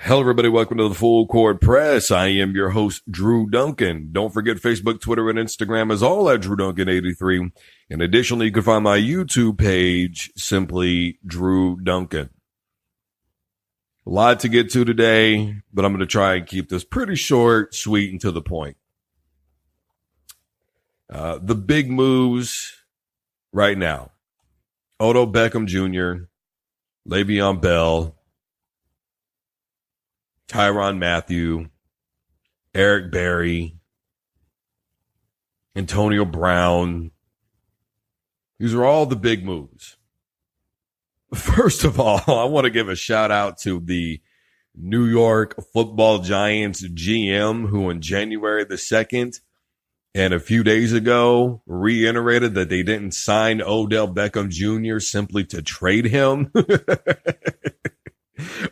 Hello, everybody. Welcome to the Full Court Press. I am your host, Drew Duncan. Don't forget Facebook, Twitter, and Instagram is all at Drew Duncan 83. And additionally, you can find my YouTube page, simply Drew Duncan. A lot to get to today, but I'm going to try and keep this pretty short, sweet, and to the point. The big moves right now. Odell Beckham Jr., Le'Veon Bell, Tyrann Mathieu, Eric Berry, Antonio Brown. These are all the big moves. First of all, I want to give a shout out to the New York Football Giants GM, who on January the 2nd and a few days ago reiterated that they didn't sign Odell Beckham Jr. simply to trade him.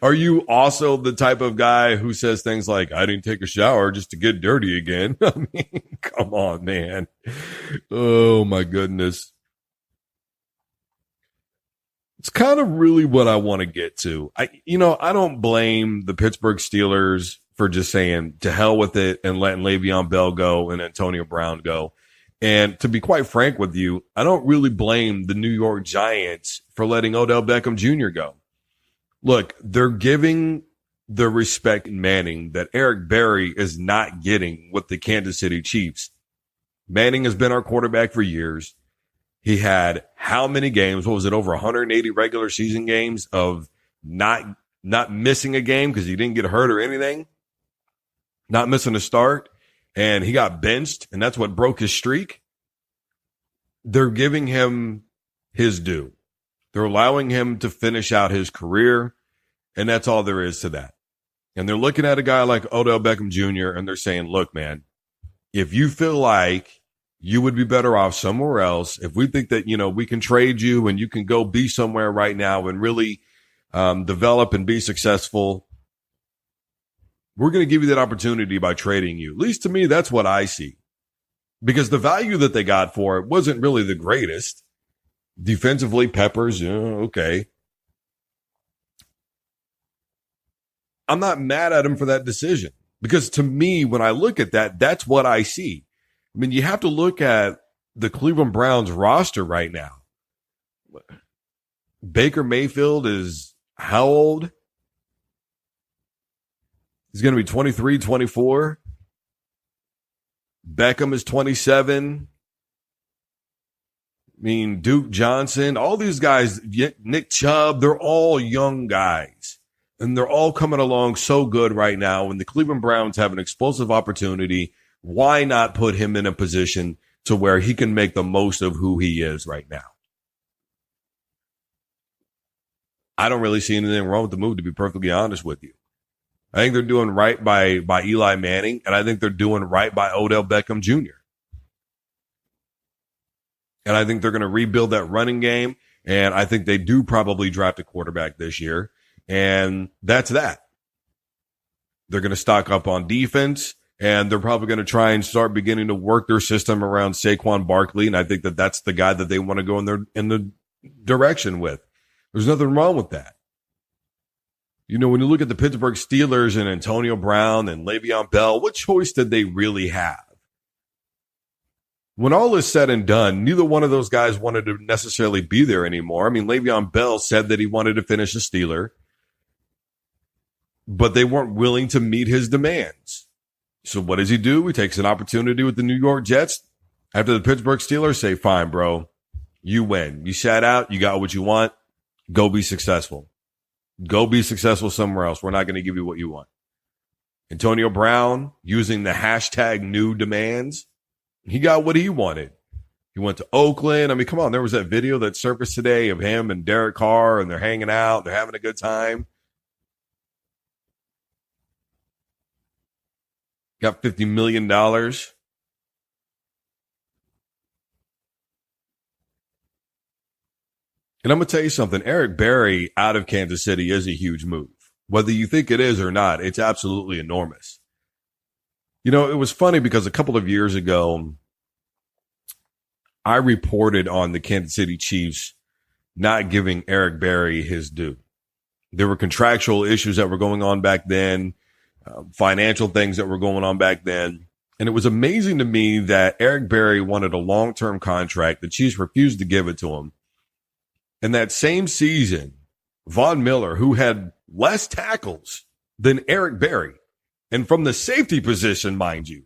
Are you also the type of guy who says things like, I didn't take a shower just to get dirty again? I mean, come on, man. Oh, my goodness. It's kind of really what I want to get to. I don't blame the Pittsburgh Steelers for just saying to hell with it and letting Le'Veon Bell go and Antonio Brown go. And to be quite frank with you, I don't really blame the New York Giants for letting Odell Beckham Jr. go. Look, they're giving the respect in Manning that Eric Berry is not getting with the Kansas City Chiefs. Manning has been our quarterback for years. He had how many games? What was it? Over 180 regular season games of not missing a game because he didn't get hurt or anything. Not missing a start. And he got benched, and that's what broke his streak. They're giving him his due. They're allowing him to finish out his career, and that's all there is to that. And they're looking at a guy like Odell Beckham Jr., and they're saying, look, man, if you feel like you would be better off somewhere else, if we think that, we can trade you and you can go be somewhere right now and really develop and be successful, we're going to give you that opportunity by trading you. At least to me, that's what I see. Because the value that they got for it wasn't really the greatest. Defensively, Peppers, okay. I'm not mad at him for that decision. Because to me, when I look at that, that's what I see. I mean, you have to look at the Cleveland Browns roster right now. Baker Mayfield is how old? He's going to be 23, 24. Beckham is 27. I mean, Duke Johnson, all these guys, Nick Chubb, they're all young guys. And they're all coming along so good right now. When the Cleveland Browns have an explosive opportunity, why not put him in a position to where he can make the most of who he is right now? I don't really see anything wrong with the move, to be perfectly honest with you. I think they're doing right by Eli Manning, and I think they're doing right by Odell Beckham Jr. And I think they're going to rebuild that running game, and I think they do probably draft a quarterback this year, and that's that. They're going to stock up on defense, and they're probably going to try and start beginning to work their system around Saquon Barkley, and I think that that's the guy that they want to go in the direction with. There's nothing wrong with that. When you look at the Pittsburgh Steelers and Antonio Brown and Le'Veon Bell, what choice did they really have? When all is said and done, neither one of those guys wanted to necessarily be there anymore. I mean, Le'Veon Bell said that he wanted to finish a Steeler, but they weren't willing to meet his demands. So what does he do? He takes an opportunity with the New York Jets. After the Pittsburgh Steelers say, fine, bro, you win. You sat out. You got what you want. Go be successful. Go be successful somewhere else. We're not going to give you what you want. Antonio Brown, using the hashtag new demands, he got what he wanted. He went to Oakland. I mean, come on. There was that video that surfaced today of him and Derek Carr, and they're hanging out. They're having a good time. Got $50 million. And I'm going to tell you something. Eric Berry out of Kansas City is a huge move. Whether you think it is or not, it's absolutely enormous. It was funny because a couple of years ago, I reported on the Kansas City Chiefs not giving Eric Berry his due. There were contractual issues that were going on back then, financial things that were going on back then. And it was amazing to me that Eric Berry wanted a long-term contract. The Chiefs refused to give it to him. And that same season, Von Miller, who had less tackles than Eric Berry, and from the safety position, mind you,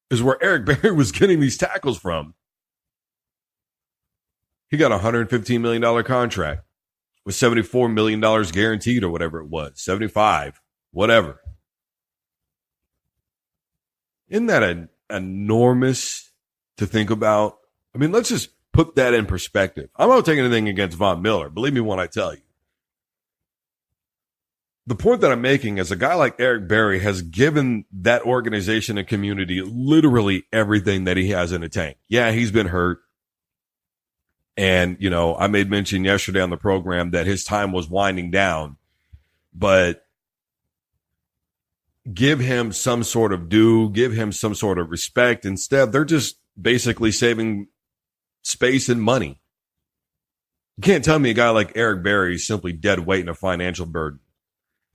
is where Eric Berry was getting these tackles from. He got a $115 million contract with $74 million guaranteed or whatever it was, 75, whatever. Isn't that enormous to think about? I mean, let's just put that in perspective. I'm not taking anything against Von Miller. Believe me when I tell you. The point that I'm making is a guy like Eric Berry has given that organization and community literally everything that he has in the tank. Yeah, he's been hurt. And, you know, I made mention yesterday on the program that his time was winding down, but give him some sort of due, give him some sort of respect. Instead, they're just basically saving space and money. You can't tell me a guy like Eric Berry is simply dead weight and a financial burden.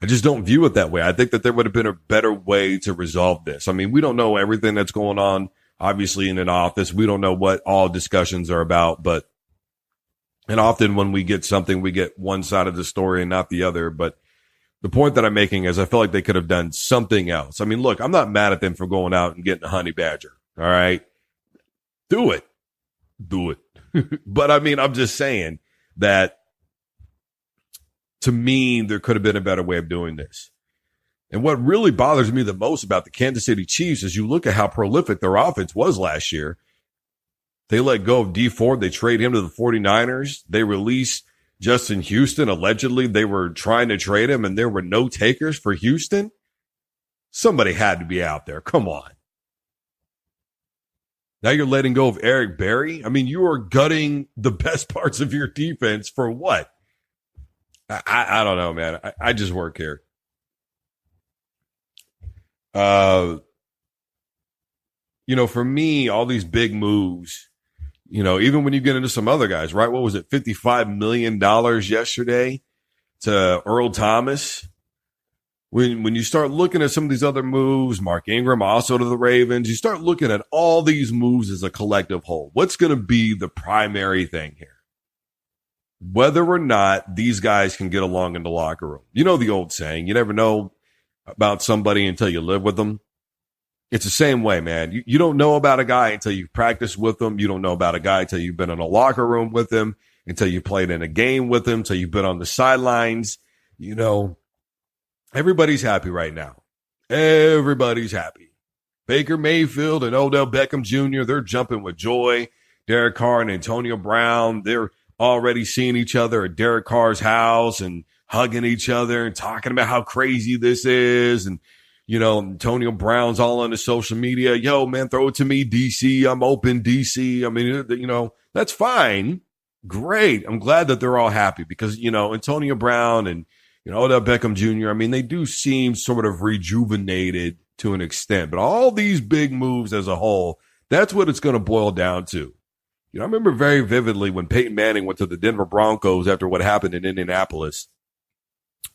I just don't view it that way. I think that there would have been a better way to resolve this. I mean, we don't know everything that's going on, obviously, in an office. We don't know what all discussions are about, and often when we get something, we get one side of the story and not the other. But the point that I'm making is I feel like they could have done something else. I mean, look, I'm not mad at them for going out and getting a honey badger. All right. Do it. But I mean, I'm just saying that to me, there could have been a better way of doing this. And what really bothers me the most about the Kansas City Chiefs is you look at how prolific their offense was last year. They let go of D Ford. They trade him to the 49ers. They release Justin Houston. Allegedly, they were trying to trade him, and there were no takers for Houston. Somebody had to be out there. Come on. Now you're letting go of Eric Berry. I mean, you are gutting the best parts of your defense for what? I don't know, man. I just work here. You know, for me, all these big moves, you know, even when you get into some other guys, right? What was it? $55 million yesterday to Earl Thomas. When you start looking at some of these other moves, Mark Ingram also to the Ravens, you start looking at all these moves as a collective whole. What's going to be the primary thing here? Whether or not these guys can get along in the locker room. You know the old saying, you never know about somebody until you live with them. It's the same way, man. You don't know about a guy until you practice with him. You don't know about a guy until you've been in a locker room with him, until you played in a game with him, until you've been on the sidelines. You know, everybody's happy right now. Everybody's happy. Baker Mayfield and Odell Beckham Jr., they're jumping with joy. Derek Carr and Antonio Brown, they're already seeing each other at Derek Carr's house and hugging each other and talking about how crazy this is. And, you know, Antonio Brown's all on his social media. Yo, man, throw it to me, DC. I'm open, DC. I mean, you know, that's fine. Great. I'm glad that they're all happy because, you know, Antonio Brown and, you know, Odell Beckham Jr., I mean, they do seem sort of rejuvenated to an extent. But all these big moves as a whole, that's what it's going to boil down to. You know, I remember very vividly when Peyton Manning went to the Denver Broncos after what happened in Indianapolis.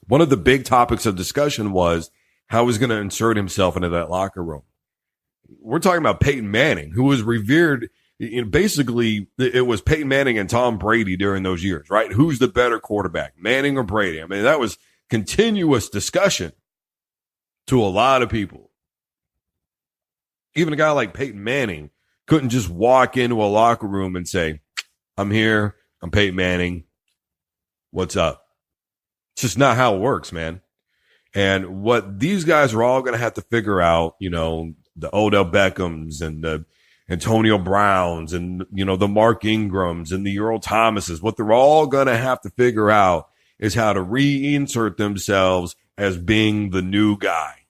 One of the big topics of discussion was how he's going to insert himself into that locker room. We're talking about Peyton Manning, who was revered. You know, basically, it was Peyton Manning and Tom Brady during those years, right? Who's the better quarterback, Manning or Brady? I mean, that was continuous discussion to a lot of people. Even a guy like Peyton Manning couldn't just walk into a locker room and say, I'm here, I'm Peyton Manning, what's up? It's just not how it works, man. And what these guys are all going to have to figure out, you know, the Odell Beckhams and the Antonio Browns and, you know, the Mark Ingrams and the Earl Thomases, what they're all going to have to figure out is how to reinsert themselves as being the new guy.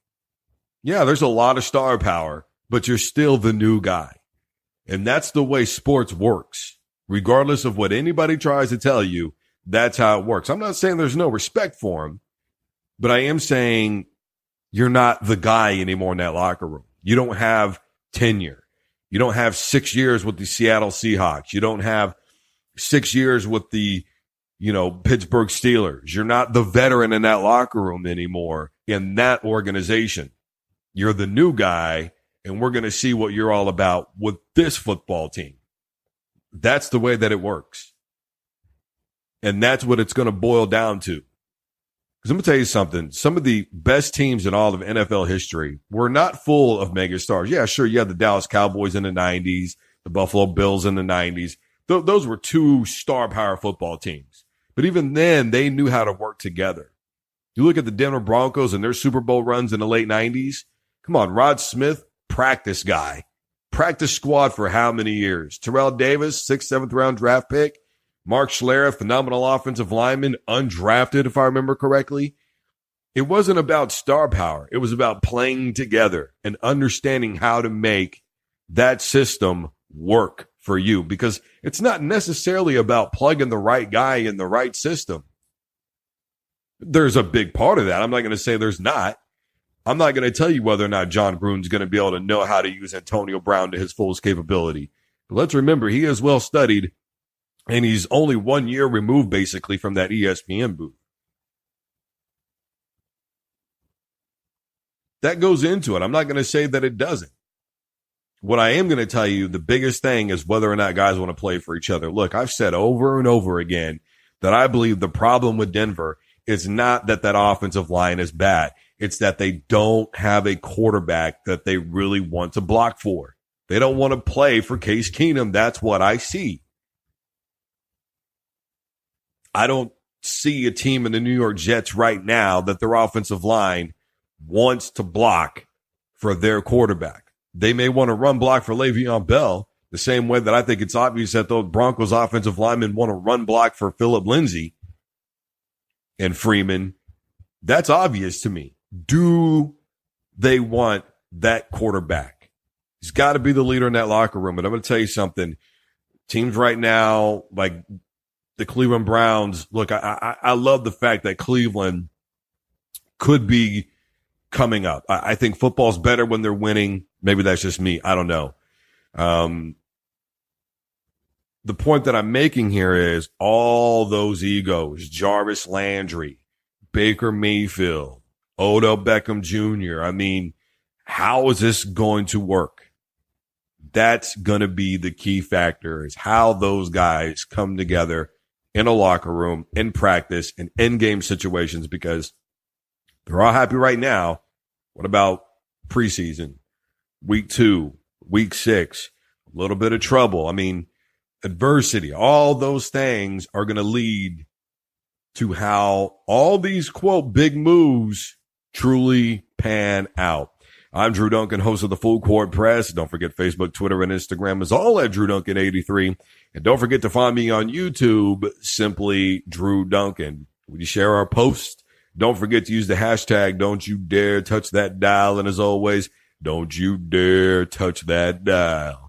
Yeah, there's a lot of star power, but you're still the new guy. And that's the way sports works. Regardless of what anybody tries to tell you, that's how it works. I'm not saying there's no respect for him, but I am saying you're not the guy anymore in that locker room. You don't have tenure. You don't have 6 years with the Seattle Seahawks. You don't have 6 years with the Pittsburgh Steelers. You're not the veteran in that locker room anymore in that organization. You're the new guy, and we're going to see what you're all about with this football team. That's the way that it works. And that's what it's going to boil down to. Because I'm going to tell you something. Some of the best teams in all of NFL history were not full of megastars. Yeah, sure, you had the Dallas Cowboys in the 90s, the Buffalo Bills in the 90s. Those were two star power football teams. But even then, they knew how to work together. You look at the Denver Broncos and their Super Bowl runs in the late 90s. Come on, Rod Smith, practice guy. Practice squad for how many years? Terrell Davis, 6th, 7th round draft pick. Mark Schlereth, phenomenal offensive lineman, undrafted, if I remember correctly. It wasn't about star power. It was about playing together and understanding how to make that system work for you, because it's not necessarily about plugging the right guy in the right system. There's a big part of that. I'm not going to say there's not. I'm not going to tell you whether or not John Gruden's going to be able to know how to use Antonio Brown to his fullest capability. But let's remember, he is well studied, and he's only 1 year removed, basically, from that ESPN booth. That goes into it. I'm not going to say that it doesn't. What I am going to tell you, the biggest thing is whether or not guys want to play for each other. Look, I've said over and over again that I believe the problem with Denver is not that offensive line is bad. It's that they don't have a quarterback that they really want to block for. They don't want to play for Case Keenum. That's what I see. I don't see a team in the New York Jets right now that their offensive line wants to block for their quarterback. They may want to run block for Le'Veon Bell the same way that I think it's obvious that those Broncos offensive linemen want to run block for Phillip Lindsay and Freeman. That's obvious to me. Do they want that quarterback? He's got to be the leader in that locker room. But I'm going to tell you something. Teams right now, like the Cleveland Browns, look, I love the fact that Cleveland could be coming up. I think football's better when they're winning. Maybe that's just me. I don't know. The point that I'm making here is all those egos, Jarvis Landry, Baker Mayfield, Odell Beckham Jr. I mean, how is this going to work? That's going to be the key factor, is how those guys come together in a locker room, in practice, and in-game situations, because they're all happy right now. What about preseason? Week 2, week 6, a little bit of trouble. I mean, adversity, all those things are going to lead to how all these, quote, big moves truly pan out. I'm Drew Duncan, host of the Full Court Press. Don't forget Facebook, Twitter, and Instagram is all at Drew Duncan 83. And don't forget to find me on YouTube, simply Drew Duncan. When you share our posts, don't forget to use the hashtag Don't You Dare Touch That Dial. And as always, don't you dare touch that dial.